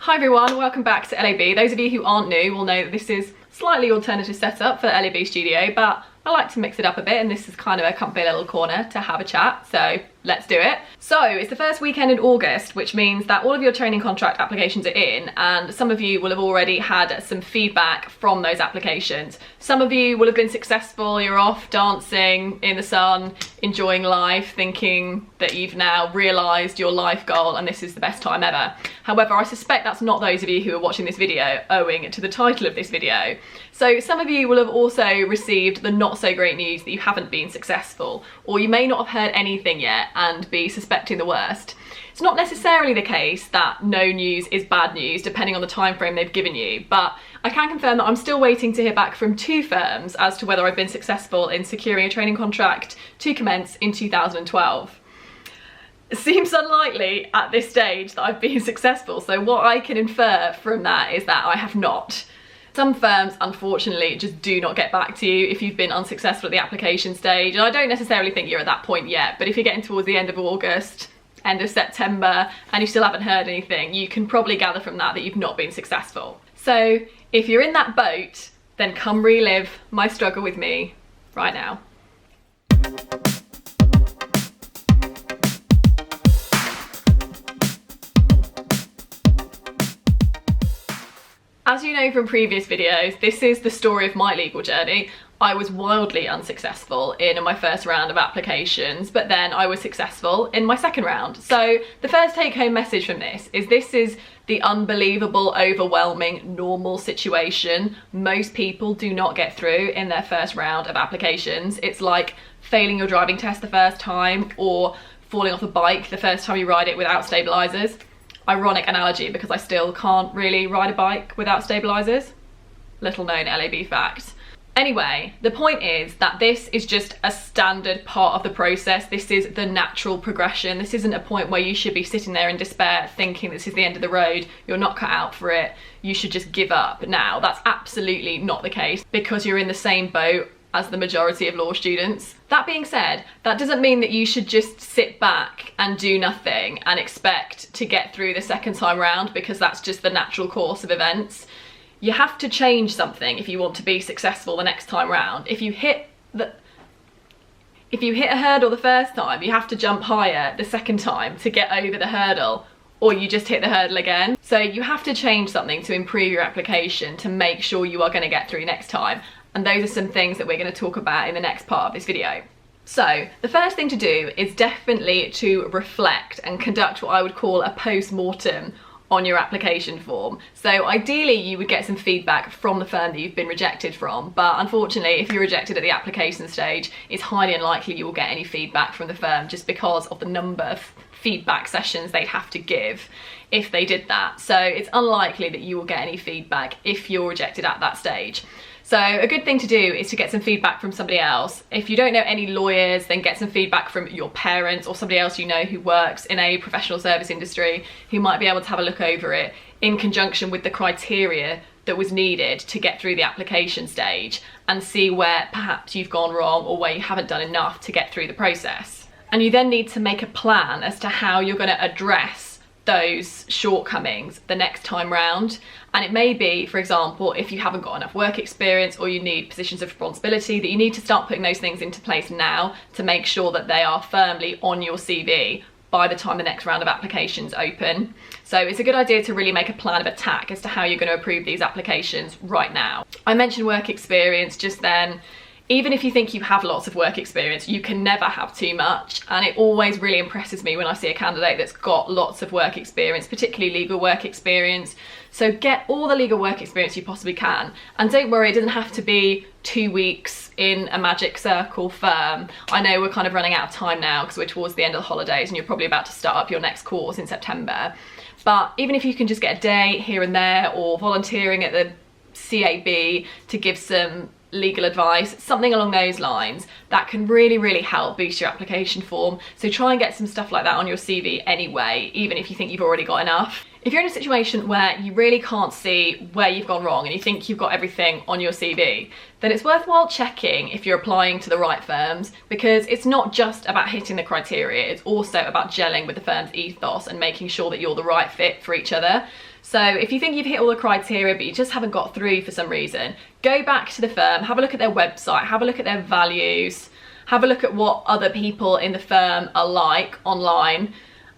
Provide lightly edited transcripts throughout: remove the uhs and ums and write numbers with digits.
Hi everyone, welcome back to LAB. Those of you who aren't new will know that this is slightly alternative setup for LAB Studio, but I like to mix it up a bit, and this is kind of a comfy little corner to have a chat, so let's do it. So it's the first weekend in August, which means that all of your training contract applications are in, and some of you will have already had some feedback from those applications. Some of you will have been successful, you're off dancing in the sun, enjoying life, thinking that you've now realised your life goal and this is the best time ever. However, I suspect that's not those of you who are watching this video owing to the title of this video. So some of you will have also received the not so great news that you haven't been successful, or you may not have heard anything yet and be suspecting the worst. It's not necessarily the case that no news is bad news depending on the time frame they've given you, but I can confirm that I'm still waiting to hear back from 2 firms as to whether I've been successful in securing a training contract to commence in 2012. It seems unlikely at this stage that I've been successful, so what I can infer from that is that I have not. Some firms, unfortunately, just do not get back to you if you've been unsuccessful at the application stage, and I don't necessarily think you're at that point yet, but if you're getting towards the end of August, end of September, and you still haven't heard anything, you can probably gather from that that you've not been successful. So if you're in that boat, then come relive my struggle with me right now. As you know from previous videos, this is the story of my legal journey. I was wildly unsuccessful in my first round of applications, but then I was successful in my second round. So the first take-home message from this is the unbelievable, overwhelming, normal situation most people do not get through in their first round of applications. It's like failing your driving test the first time, or falling off a bike the first time you ride it without stabilisers. Ironic analogy because I still can't really ride a bike without stabilisers. Little known LAB fact. Anyway, the point is that this is just a standard part of the process. This is the natural progression. This isn't a point where you should be sitting there in despair thinking this is the end of the road, you're not cut out for it, you should just give up now. That's absolutely not the case because you're in the same boat as the majority of law students. That being said, that doesn't mean that you should just sit back and do nothing and expect to get through the second time round, because that's just the natural course of events. You have to change something if you want to be successful the next time round. If you hit a hurdle the first time, you have to jump higher the second time to get over the hurdle, or you just hit the hurdle again. So you have to change something to improve your application to make sure you are going to get through next time. And those are some things that we're going to talk about in the next part of this video. So the first thing to do is definitely to reflect and conduct what I would call a post-mortem on your application form. So ideally you would get some feedback from the firm that you've been rejected from, but unfortunately if you're rejected at the application stage, it's highly unlikely you will get any feedback from the firm just because of the number of feedback sessions they'd have to give if they did that. So it's unlikely that you will get any feedback if you're rejected at that stage. So a good thing to do is to get some feedback from somebody else. If you don't know any lawyers, then get some feedback from your parents or somebody else you know who works in a professional service industry who might be able to have a look over it in conjunction with the criteria that was needed to get through the application stage, and see where perhaps you've gone wrong or where you haven't done enough to get through the process. And you then need to make a plan as to how you're going to address those shortcomings the next time round. And it may be, for example, if you haven't got enough work experience or you need positions of responsibility, that you need to start putting those things into place now to make sure that they are firmly on your CV by the time the next round of applications open. So it's a good idea to really make a plan of attack as to how you're going to approve these applications right now. I mentioned work experience just then. Even if you think you have lots of work experience, you can never have too much, and it always really impresses me when I see a candidate that's got lots of work experience, particularly legal work experience. So get all the legal work experience you possibly can, and don't worry, it doesn't have to be 2 weeks in a magic circle firm. I know we're kind of running out of time now because we're towards the end of the holidays and you're probably about to start up your next course in September, but even if you can just get a day here and there, or volunteering at the CAB to give some legal advice, something along those lines, that can really help boost your application form. So try and get some stuff like that on your CV anyway, even if you think you've already got enough. If you're in a situation where you really can't see where you've gone wrong and you think you've got everything on your CV, then it's worthwhile checking if you're applying to the right firms, because it's not just about hitting the criteria, it's also about gelling with the firm's ethos and making sure that you're the right fit for each other. So if you think you've hit all the criteria but you just haven't got through for some reason, go back to the firm, have a look at their website, have a look at their values, have a look at what other people in the firm are like online,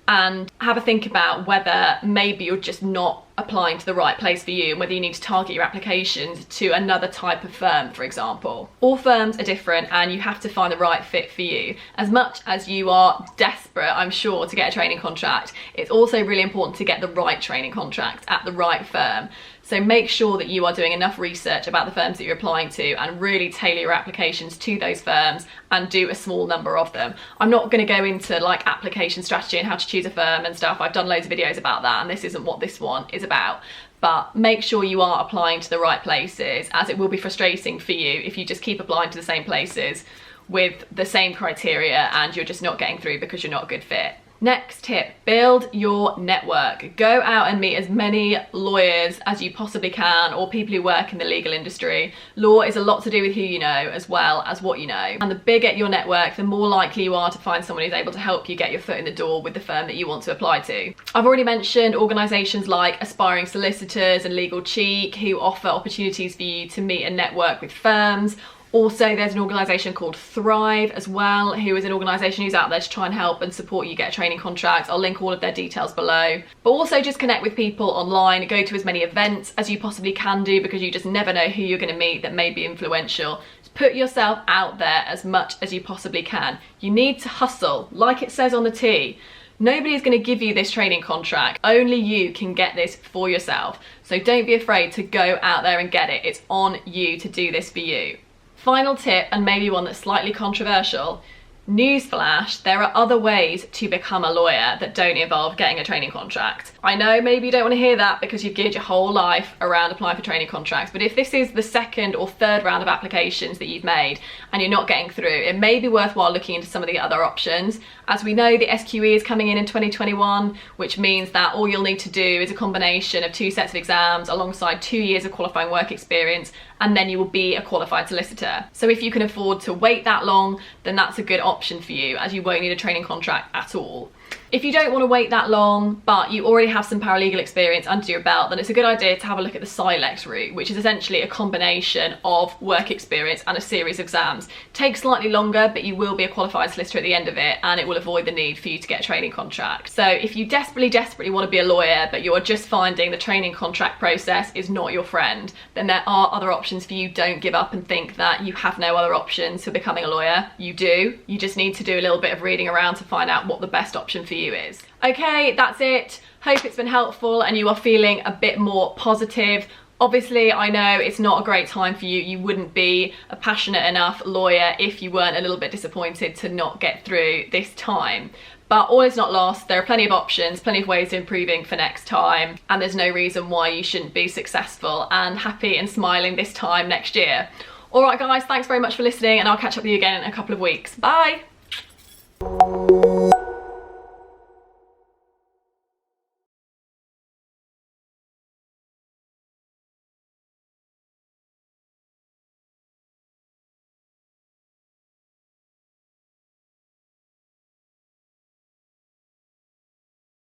and have a think about whether maybe you're just not applying to the right place for you and whether you need to target your applications to another type of firm, for example. All firms are different and you have to find the right fit for you. As much as you are desperate, I'm sure, to get a training contract, it's also really important to get the right training contract at the right firm. So make sure that you are doing enough research about the firms that you're applying to and really tailor your applications to those firms and do a small number of them. I'm not going to go into like application strategy and how to choose a firm and stuff. I've done loads of videos about that and this isn't what this one is about. But make sure you are applying to the right places, as it will be frustrating for you if you just keep applying to the same places with the same criteria and you're just not getting through because you're not a good fit. Next tip, build your network. Go out and meet as many lawyers as you possibly can, or people who work in the legal industry. Law is a lot to do with who you know as well as what you know. And the bigger your network, the more likely you are to find someone who's able to help you get your foot in the door with the firm that you want to apply to. I've already mentioned organisations like Aspiring Solicitors and Legal Cheek, who offer opportunities for you to meet and network with firms. Also, there's an organisation called Thrive as well, who is an organisation who's out there to try and help and support you get a training contract. I'll link all of their details below. But also just connect with people online, go to as many events as you possibly can do, because you just never know who you're going to meet that may be influential. Just put yourself out there as much as you possibly can. You need to hustle, like it says on the tee. Nobody is going to give you this training contract. Only you can get this for yourself. So don't be afraid to go out there and get it. It's on you to do this for you. Final tip, and maybe one that's slightly controversial, newsflash, there are other ways to become a lawyer that don't involve getting a training contract. I know maybe you don't want to hear that because you've geared your whole life around applying for training contracts, but if this is the second or third round of applications that you've made and you're not getting through, it may be worthwhile looking into some of the other options. As we know, the SQE is coming in 2021, which means that all you'll need to do is a combination of 2 sets of exams alongside 2 years of qualifying work experience, and then you will be a qualified solicitor. So if you can afford to wait that long, then that's a good option for you, as you won't need a training contract at all. If you don't want to wait that long, but you already have some paralegal experience under your belt, then it's a good idea to have a look at the SILEX route, which is essentially a combination of work experience and a series of exams. Takes slightly longer, but you will be a qualified solicitor at the end of it, and it will avoid the need for you to get a training contract. So if you desperately want to be a lawyer, but you're just finding the training contract process is not your friend, then there are other options for you. Don't give up and think that you have no other options for becoming a lawyer. You do. You just need to do a little bit of reading around to find out what the best option for you is. Okay, that's it. Hope it's been helpful and you are feeling a bit more positive. Obviously, I know it's not a great time for you. You wouldn't be a passionate enough lawyer if you weren't a little bit disappointed to not get through this time. But all is not lost. There are plenty of options, plenty of ways of improving for next time, and there's no reason why you shouldn't be successful and happy and smiling this time next year. All right, guys, thanks very much for listening, and I'll catch up with you again in a couple of weeks. Bye.